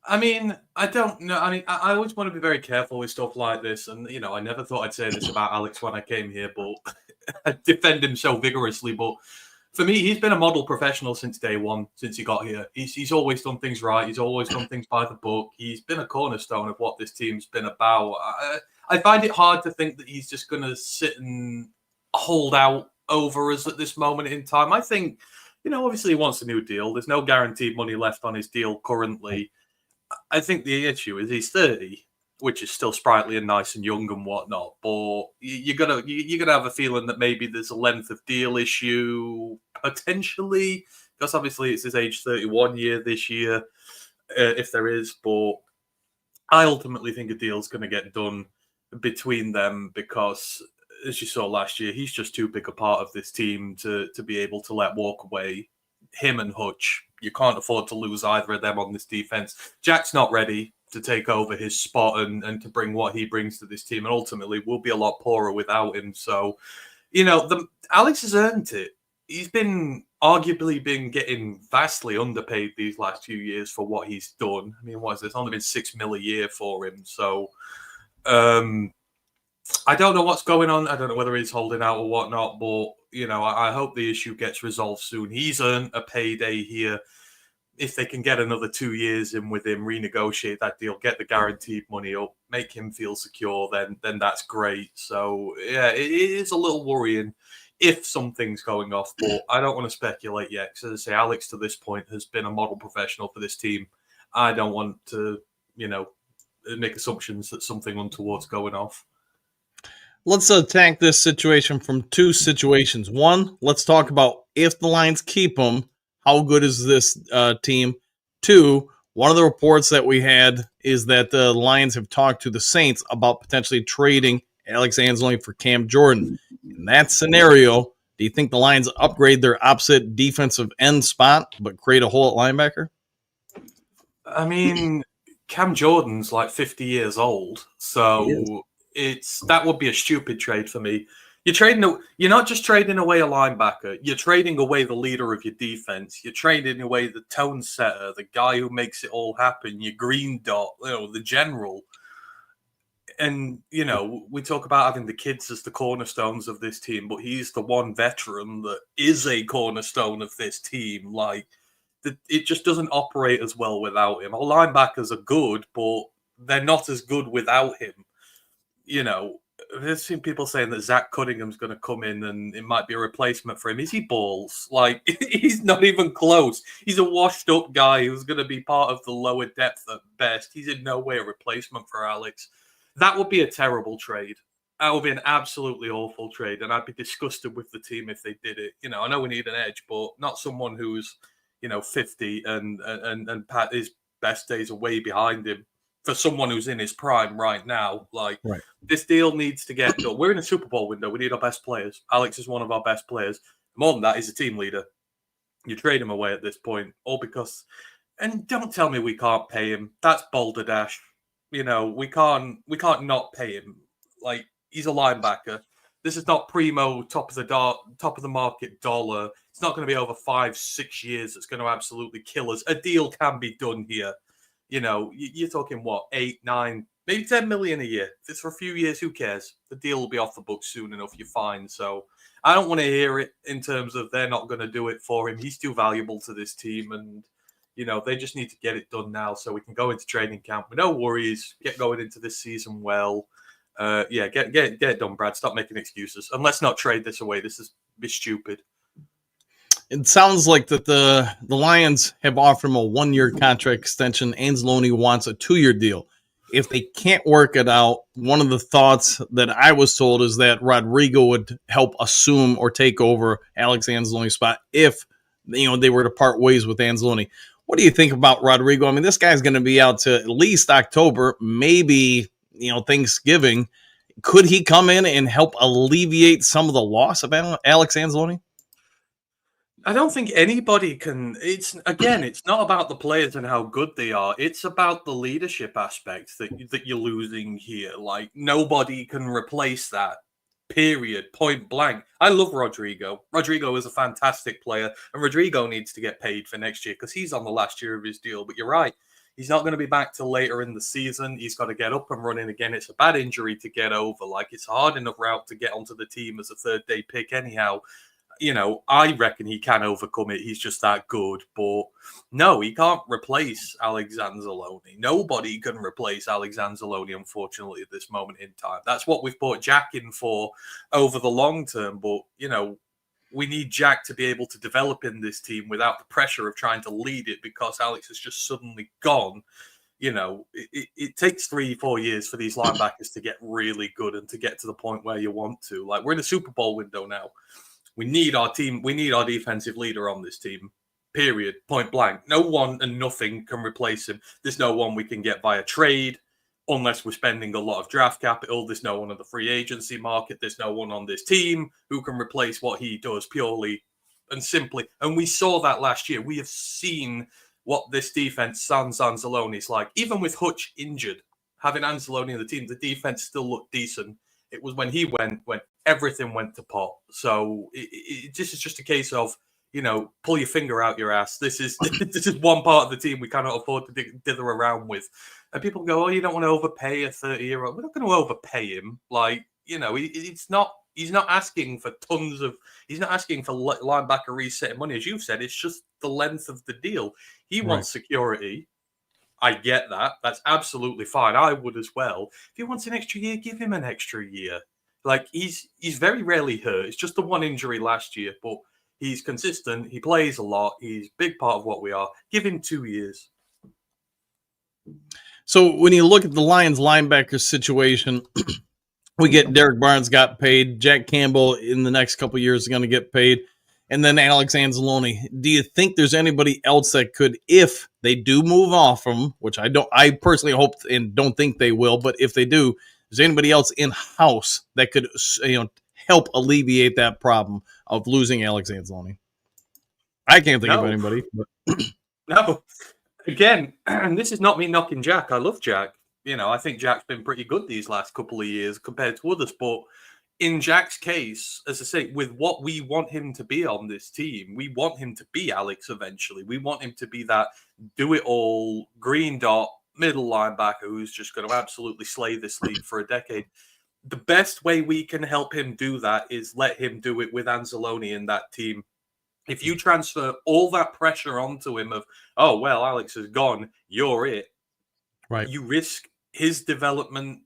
H: I mean, I don't know. I mean, I always want to be very careful with stuff like this. And, you know, I never thought I'd say this about Alex when I came here, but I defend him so vigorously. But for me, he's been a model professional since day one, since he got here. He's always done things right. He's always done things by the book. He's been a cornerstone of what this team's been about. I find it hard to think that he's just going to sit and hold out over us at this moment in time. I think, you know, obviously he wants a new deal. There's no guaranteed money left on his deal currently. I think the issue is he's 30, which is still sprightly and nice and young and whatnot. But you're gonna have a feeling that maybe there's a length of deal issue potentially, because obviously it's his age 31 year this year, if there is. But I ultimately think a deal's going to get done between them because, as you saw last year, he's just too big a part of this team to be able to let walk away. Him and Hutch, you can't afford to lose either of them on this defense. Jack's not ready to take over his spot and to bring what he brings to this team, and ultimately we'll be a lot poorer without him. So, you know, Alex has earned it. He's arguably been getting vastly underpaid these last few years for what he's done. I mean, what is this? It's only been $6 million a year for him. So, I don't know what's going on. I don't know whether he's holding out or whatnot, but, you know, I hope the issue gets resolved soon. He's earned a payday here. If they can get another 2 years in with him, renegotiate that deal, get the guaranteed money up, make him feel secure, then that's great. So, yeah, it is a little worrying if something's going off, but I don't want to speculate yet. Because, as I say, Alex to this point has been a model professional for this team. I don't want to, you know, make assumptions that something untoward's going off.
G: Let's attack this situation from two situations. One, let's talk about if the Lions keep him, how good is this team? Two, one of the reports that we had is that the Lions have talked to the Saints about potentially trading Alex Anzalone for Cam Jordan. In that scenario, do you think the Lions upgrade their opposite defensive end spot but create a hole at linebacker?
H: I mean, Cam Jordan's like 50 years old, so that would be a stupid trade for me. You're not just trading away a linebacker. You're trading away the leader of your defense. You're trading away the tone setter, the guy who makes it all happen. Your green dot, you know, the general. And, you know, we talk about having the kids as the cornerstones of this team, but he's the one veteran that is a cornerstone of this team. Like, it just doesn't operate as well without him. Our linebackers are good, but they're not as good without him. You know, There's seen people saying that Zach Cunningham's going to come in and it might be a replacement for him. Is he balls? Like, he's not even close. He's a washed-up guy who's going to be part of the lower depth at best. He's in no way a replacement for Alex. That would be a terrible trade. That would be an absolutely awful trade, and I'd be disgusted with the team if they did it. You know, I know we need an edge, but not someone who's, 50 and Pat, his best days are way behind him. For someone who's in his prime right now, like
C: Right.
H: This deal needs to get done. We're in a Super Bowl window. We need our best players. Alex is one of our best players. More than that, he's a team leader. You trade him away at this point, all because. And don't tell me we can't pay him. That's balderdash. We can't not pay him. Like, he's a linebacker. This is not primo top of the market dollar. It's not going to be over 5-6 years. That's going to absolutely kill us. A deal can be done here. You're talking what, 8, 9, maybe 10 million a year. If it's for a few years, who cares? The deal will be off the books soon enough. You're fine. So I don't want to hear it in terms of they're not going to do it for him. He's too valuable to this team, and they just need to get it done now so we can go into training camp with no worries. Get going into this season well. Get it done, Brad. Stop making excuses, and let's not trade this away. This is stupid.
G: It sounds like that the Lions have offered him a 1-year contract extension. Anzalone wants a 2-year deal. If they can't work it out, one of the thoughts that I was told is that Rodrigo would help assume or take over Alex Anzalone's spot if they were to part ways with Anzalone. What do you think about Rodrigo? I mean, this guy's going to be out to at least October, maybe Thanksgiving. Could he come in and help alleviate some of the loss of Alex Anzalone?
H: I don't think anybody can. It's not about the players and how good they are. It's about the leadership aspect that you're losing here. Like, nobody can replace that. Period. Point blank. I love Rodrigo. Rodrigo is a fantastic player, and Rodrigo needs to get paid for next year because he's on the last year of his deal. But you're right. He's not going to be back till later in the season. He's got to get up and running again. It's a bad injury to get over. Like, it's a hard enough route to get onto the team as a third-day pick anyhow. I reckon he can overcome it. He's just that good. But no, he can't replace Alex Anzalone. Nobody can replace Alex Anzalone, unfortunately, at this moment in time. That's what we've brought Jack in for over the long term. But, we need Jack to be able to develop in this team without the pressure of trying to lead it because Alex has just suddenly gone. It takes 3-4 years for these linebackers to get really good and to get to the point where you want to. Like, we're in a Super Bowl window now. We need our team. We need our defensive leader on this team, period, point blank. No one and nothing can replace him. There's no one we can get via trade unless we're spending a lot of draft capital. There's no one on the free agency market. There's no one on this team who can replace what he does purely and simply. And we saw that last year. We have seen what this defense, sans Anzalone, is like. Even with Hutch injured, having Anzalone in the team, the defense still looked decent. It was when he went when everything went to pot. So this is just a case of, pull your finger out your ass. This is one part of the team we cannot afford to dither around with. And people go, oh, you don't want to overpay a 30-year-old. We're not going to overpay him. Like, he's not asking for he's not asking for linebacker resetting money. As you've said, it's just the length of the deal. He wants security. I get that. That's absolutely fine. I would as well. If he wants an extra year, give him an extra year. Like, he's very rarely hurt. It's just the one injury last year, but he's consistent. He plays a lot. He's a big part of what we are. Give him 2 years.
G: So when you look at the Lions linebacker situation, we get Derek Barnes got paid. Jack Campbell in the next couple of years is going to get paid. And then Alex Anzalone. Do you think there's anybody else that could, if they do move off him, which I personally hope and don't think they will, but if they do, is there anybody else in-house that could help alleviate that problem of losing Alex Anzalone? I can't think of anybody. But.
H: No. Again, and this is not me knocking Jack. I love Jack. I think Jack's been pretty good these last couple of years compared to others. But in Jack's case, as I say, with what we want him to be on this team, we want him to be Alex eventually. We want him to be that do-it-all, green dot, middle linebacker who's just going to absolutely slay this league for a decade. The best way we can help him do that is let him do it with Anzalone in that team. If you transfer all that pressure onto him of, oh, well, Alex is gone, you're it.
G: Right.
H: You risk his development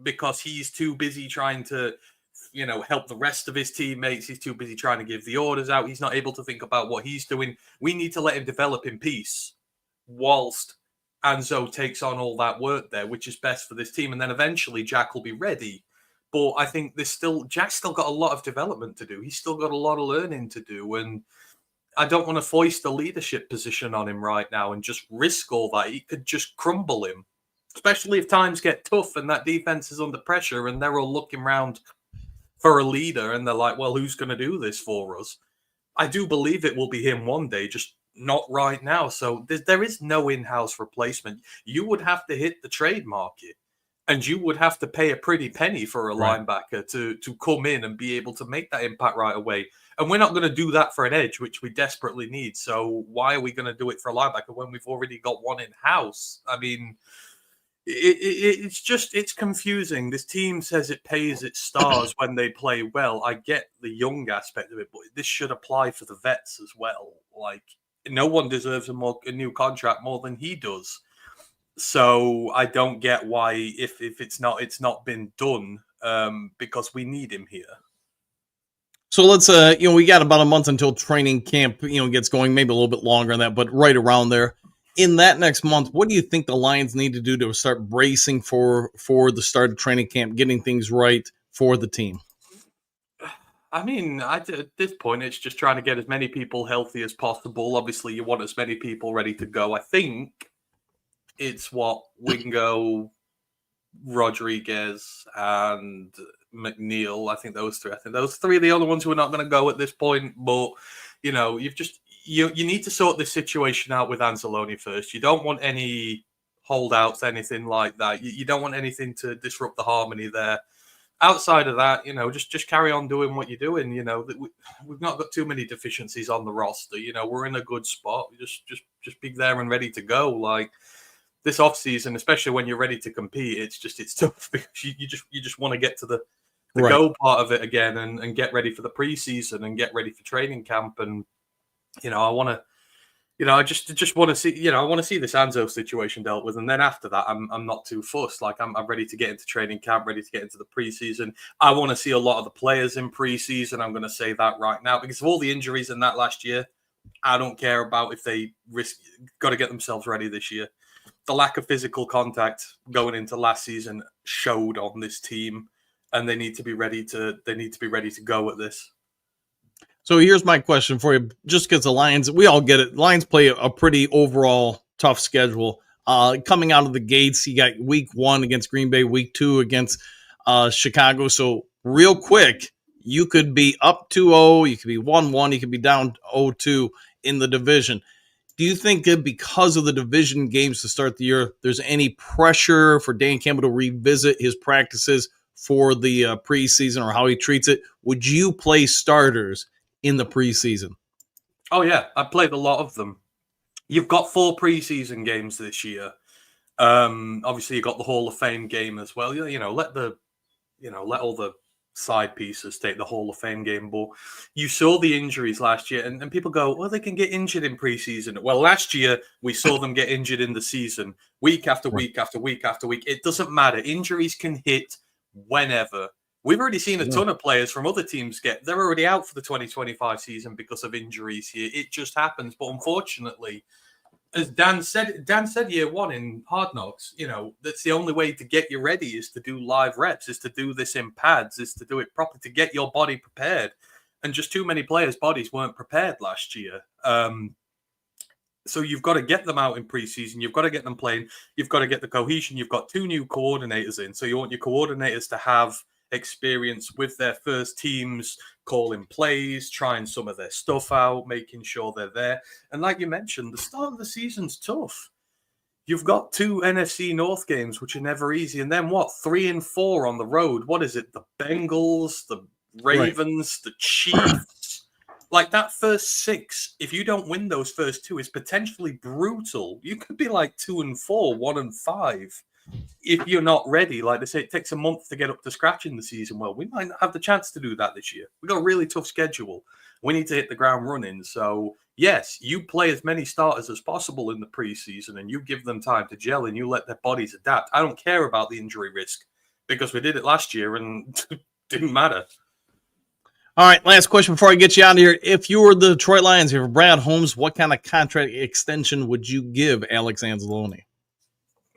H: because he's too busy trying to, help the rest of his teammates. He's too busy trying to give the orders out. He's not able to think about what he's doing. We need to let him develop in peace whilst Anzo takes on all that work there, which is best for this team. And then eventually Jack will be ready. But I think Jack's still got a lot of development to do. He's still got a lot of learning to do. And I don't want to foist a leadership position on him right now and just risk all that. It could just crumble him, especially if times get tough and that defense is under pressure and they're all looking around for a leader and they're like, well, who's going to do this for us? I do believe it will be him one day, just not right now. So there is no in-house replacement. You would have to hit the trade market and you would have to pay a pretty penny for a linebacker to come in and be able to make that impact right away. And we're not going to do that for an edge, which we desperately need. So why are we going to do it for a linebacker when we've already got one in-house? I mean, it's confusing. This team says it pays its stars when they play well. I get the young aspect of it, but this should apply for the vets as well. Like, no one deserves a new contract more than he does. So I don't get why if it's not been done, because we need him here.
G: So let's we got about a month until training camp gets going, maybe a little bit longer than that, but right around there. In that next month, what do you think the Lions need to do to start bracing for the start of training camp, getting things right for the team?
H: I mean, at this point, it's just trying to get as many people healthy as possible. Obviously, you want as many people ready to go. I think it's Wingo, Rodriguez, and McNeil. I think those three. Those three are the only ones who are not going to go at this point. But, you need to sort this situation out with Anzalone first. You don't want any holdouts, anything like that. You don't want anything to disrupt the harmony there. Outside of that, just carry on doing what you're doing. We've not got too many deficiencies on the roster. We're in a good spot. Just be there and ready to go. Like this offseason, especially when you're ready to compete, it's tough because you just want to get to the go part of it again and get ready for the preseason and get ready for training camp. And I want to, I just want to see, I want to see this Anzo situation dealt with. And then after that, I'm not too fussed. Like I'm ready to get into training camp, ready to get into the preseason. I want to see a lot of the players in preseason. I'm going to say that right now because of all the injuries in that last year. I don't care about if they got to get themselves ready this year. The lack of physical contact going into last season showed on this team, and they need to be ready to go at this.
G: So here's my question for you. Just because the Lions, we all get it. Lions play a pretty overall tough schedule. Coming out of the gates, you got week 1 against Green Bay, week 2 against Chicago. So real quick, you could be up 2-0, you could be 1-1, you could be down 0-2 in the division. Do you think that because of the division games to start the year, there's any pressure for Dan Campbell to revisit his practices for the preseason or how he treats it? Would you play starters in the preseason?
H: Oh, yeah. I played a lot of them. You've got 4 preseason games this year. Obviously, you got the Hall of Fame game as well. Let all the side pieces take the Hall of Fame game. But you saw the injuries last year, and people go, well, they can get injured in preseason. Well, last year, we saw them get injured in the season, week after week after week after week. It doesn't matter. Injuries can hit whenever. We've already seen a ton of players from other teams they're already out for the 2025 season because of injuries here. It just happens. But unfortunately, as Dan said year 1 in Hard Knocks, that's the only way to get you ready is to do live reps, is to do this in pads, is to do it properly, to get your body prepared. And just too many players' bodies weren't prepared last year. So you've got to get them out in preseason. You've got to get them playing. You've got to get the cohesion. You've got 2 new coordinators in. So you want your coordinators to have experience with their first teams, calling plays, trying some of their stuff out, making sure they're there. And like you mentioned, the start of the season's tough. You've got 2 NFC North games, which are never easy. And then 3 and 4 on the road. What is it? The Bengals, the Ravens, the Chiefs. Like that first 6, if you don't win those first 2, is potentially brutal. You could be like 2 and 4, 1 and 5. If you're not ready, like they say, it takes a month to get up to scratch in the season. Well, we might not have the chance to do that this year. We've got a really tough schedule. We need to hit the ground running. So, yes, you play as many starters as possible in the preseason and you give them time to gel and you let their bodies adapt. I don't care about the injury risk because we did it last year and didn't matter.
G: All right, last question before I get you out of here. If you were the Detroit Lions, if you were Brad Holmes, what kind of contract extension would you give Alex Anzalone?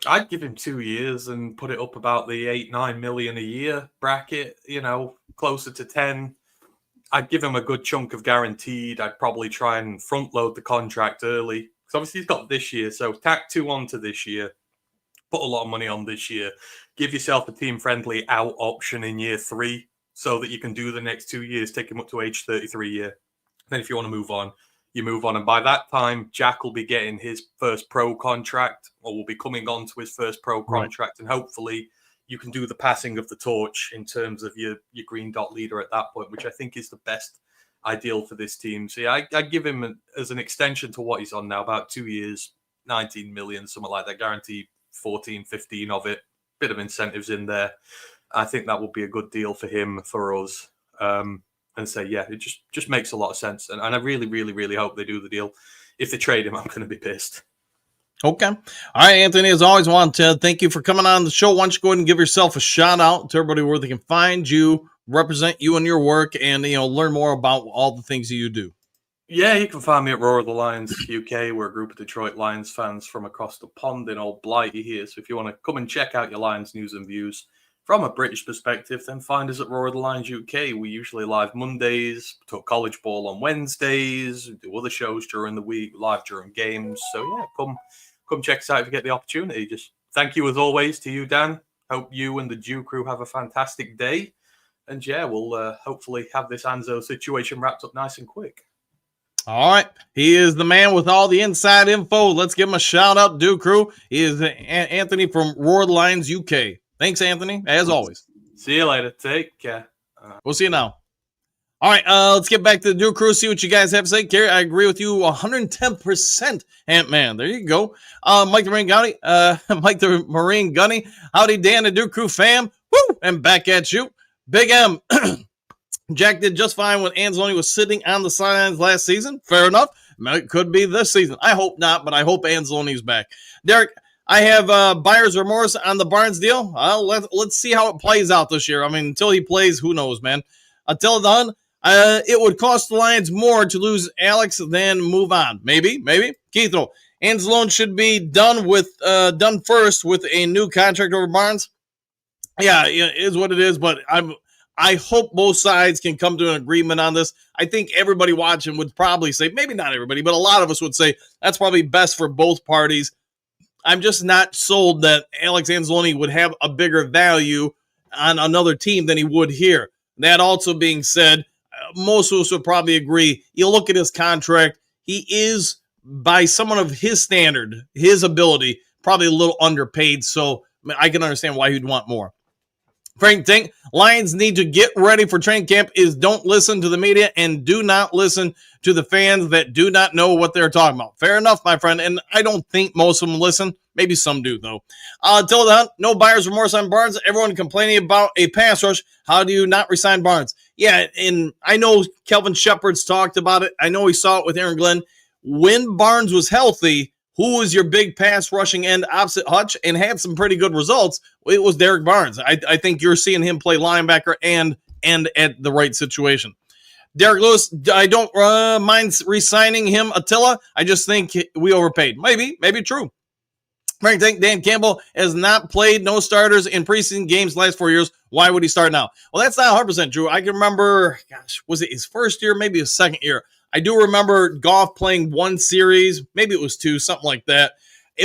H: I'd give him 2 years and put it up about the 8-9 million a year bracket, closer to 10. I'd give him a good chunk of guaranteed. I'd probably try and front load the contract early. Because obviously he's got this year. So tack 2 on to this year. Put a lot of money on this year. Give yourself a team-friendly out option in year 3 so that you can do the next 2 years, take him up to age 33 year. Then if you want to move on, you move on. And by that time, Jack will be getting his first pro contract, or will be coming on to his first pro contract. And hopefully you can do the passing of the torch in terms of your green dot leader at that point, which I think is the best ideal for this team. So yeah, I give him as an extension to what he's on now, about 2 years, 19 million, something like that, guarantee 14, 15 of it, bit of incentives in there. I think that would be a good deal for him, for us. And say, yeah, it just makes a lot of sense. And I really, really, really hope they do the deal. If they trade him, I'm going to be pissed.
G: Okay. All right, Anthony, as always, want to thank you for coming on the show. Why don't you go ahead and give yourself a shout out to everybody where they can find you, represent you and your work, and learn more about all the things that you do.
H: Yeah, you can find me at Roar of the Lions UK. We're a group of Detroit Lions fans from across the pond in Old Blighty here. So if you want to come and check out your Lions news and views from a British perspective, then find us at Roar of the Lions UK. We usually live Mondays, talk college ball on Wednesdays, do other shows during the week, live during games. So yeah, come check us out if you get the opportunity. Just thank you as always to you, Dan. Hope you and the Jew crew have a fantastic day. And yeah, we'll hopefully have this Anzo situation wrapped up nice and quick.
G: All right. He is the man with all the inside info. Let's give him a shout out, Duke crew. He is Anthony from Roar of the Lions UK. Thanks, Anthony, as always.
H: See you later. Take care.
G: We'll see you now. All right, let's get back to the Duke crew, see what you guys have to say. Gary, I agree with you 110%, Ant-Man. There you go. Mike the Marine Gunny. Howdy, Dan, the Duke crew fam. Woo! And back at you. Big M. Jack did just fine when Anzalone was sitting on the sidelines last season. Fair enough. It could be this season. I hope not, but I hope Anzalone's back. Derek, I have buyer's remorse on the Barnes deal. Let's see how it plays out this year. I mean, until he plays, who knows, man. Until then, it would cost the Lions more to lose Alex than move on. Maybe. Keithro, Anzalone should be done first with a new contract over Barnes. Yeah, it is what it is, but I hope both sides can come to an agreement on this. I think everybody watching would probably say, maybe not everybody, but a lot of us would say that's probably best for both parties. I'm just not sold that Alex Anzalone would have a bigger value on another team than he would here. That also being said, most of us would probably agree. You look at his contract, he is, by someone of his standard, his ability, probably a little underpaid. So I can understand why he'd want more. Frank Tink, Lions need to get ready for training camp is don't listen to the media and do not listen to the fans that do not know what they're talking about. Fair enough, my friend. And I don't think most of them listen. Maybe some do, though. Till then, no buyer's remorse on Barnes. Everyone complaining about a pass rush. How do you not resign Barnes? Yeah, and I know Kelvin Shepard's talked about it. I know he saw it with Aaron Glenn. When Barnes was healthy, who was your big pass rushing end opposite Hutch and had some pretty good results? It was Derek Barnes. I think you're seeing him play linebacker and at the right situation. Derek Lewis, I don't mind re-signing him, Attila. I just think we overpaid. Maybe true. Frank Tank, Dan Campbell has not played no starters in preseason games the last 4 years. Why would he start now? Well, that's not 100% true. I can remember, was it his first year, maybe his second year? I do remember Goff playing one series, maybe it was two, something like that.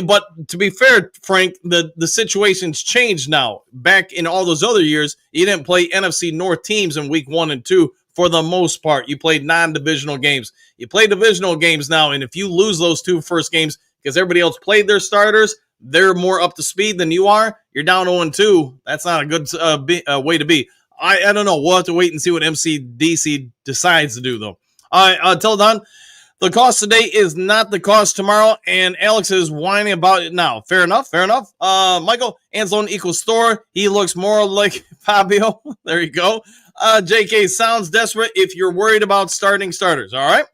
G: But to be fair, Frank, the situation's changed now. Back in all those other years, you didn't play NFC North teams in week 1 and 2 for the most part. You played non-divisional games. You play divisional games now, and if you lose those 2 first games because everybody else played their starters, they're more up to speed than you are, you're down 0-2. That's not a good way to be. I don't know. We'll have to wait and see what MCDC decides to do, though. Till then, the cost today is not the cost tomorrow, and Alex is whining about it now. Fair enough. Michael, Anzalone equals Thor. He looks more like Fabio. There you go. JK sounds desperate if you're worried about starting starters. All right.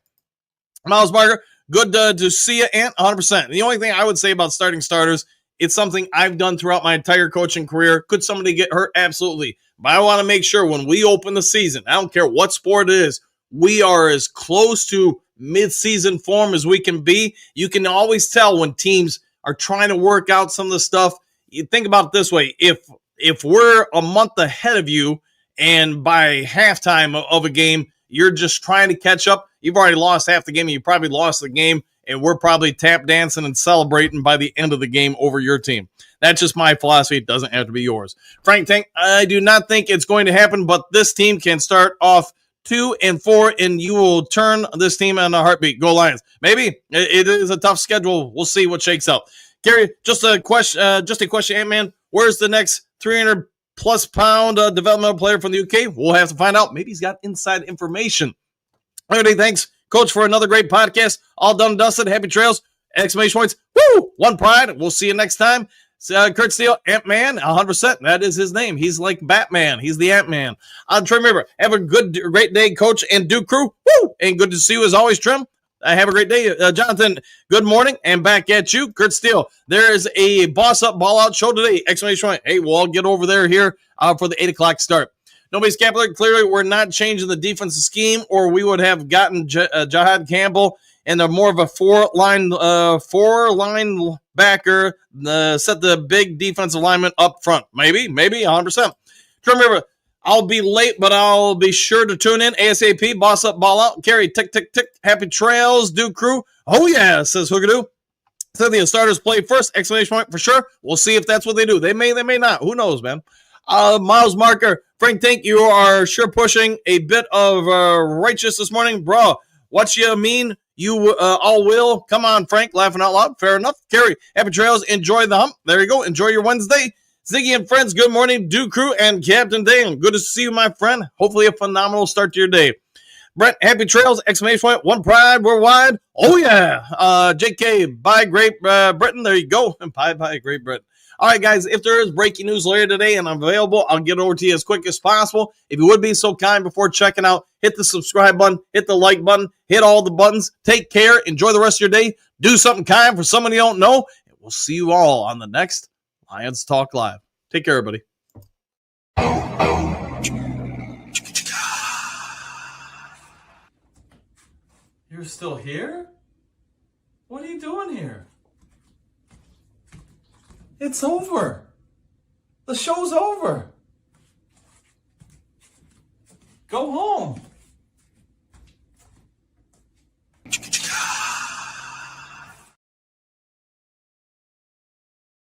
G: Miles Barker, good to see you, Ant, 100%. The only thing I would say about starting starters It's something I've done throughout my entire coaching career. Could somebody get hurt? Absolutely. But I want to make sure when we open the season, I don't care what sport it is, we are as close to mid-season form as we can be. You can always tell when teams are trying to work out some of the stuff. You think about it this way. If we're a month ahead of you and by halftime of a game, you're just trying to catch up, you've already lost half the game and you probably lost the game, and we're probably tap dancing and celebrating by the end of the game over your team. That's just my philosophy. It doesn't have to be yours. Frank Tank, I do not think it's going to happen, but this team can start off 2-4, and you will turn this team on a heartbeat. Go Lions. Maybe. It is a tough schedule. We'll see what shakes out. Gary, just a question, Ant-Man. Where's the next 300-plus pound developmental player from the UK? We'll have to find out. Maybe he's got inside information. Alrighty, thanks, Coach, for another great podcast. All done and dusted. Happy trails. Exclamation points. Woo! One pride. We'll see you next time. Kurt Steele, Ant-Man, 100%. That is his name. He's like Batman. He's the Ant-Man. Trim River, have a great day, Coach and Duke crew. Woo! And good to see you as always, Trim. Have a great day. Jonathan, good morning. And back at you, Kurt Steele. There is a Boss Up Ball Out show today. Exclamation point. Hey, we'll all get over there here for the 8 o'clock start. Nobody's Capital. Clearly, we're not changing the defensive scheme, or we would have gotten Jahad Campbell and they're more of a four-line backer, set the big defensive lineman up front. Maybe, 100%. Trim River, I'll be late, but I'll be sure to tune in. ASAP, Boss Up, Ball Out. Carry, tick, tick, tick. Happy trails, Duke crew. Oh, yeah, says Hoogadoo. So the starters play first, exclamation point for sure. We'll see if that's what they do. They may not. Who knows, man? Miles Marker, Frank Tank, you are sure pushing a bit of righteous this morning. Bro, what you mean? You all will. Come on, Frank, laughing out loud. Fair enough. Carrie, happy trails. Enjoy the hump. There you go. Enjoy your Wednesday. Ziggy and friends, good morning. Duke crew and Captain Dan. Good to see you, my friend. Hopefully a phenomenal start to your day. Brent, happy trails. Exclamation point. One pride worldwide. Oh, yeah. JK, buy Great Britain. There you go. And bye, Great Britain. All right, guys, if there is breaking news later today and I'm available, I'll get over to you as quick as possible. If you would be so kind before checking out, hit the subscribe button, hit the like button, hit all the buttons. Take care. Enjoy the rest of your day. Do something kind for somebody you don't know. And we'll see you all on the next Lions Talk Live. Take care, everybody. You're still here? What are you doing here? It's over. The show's over. Go home.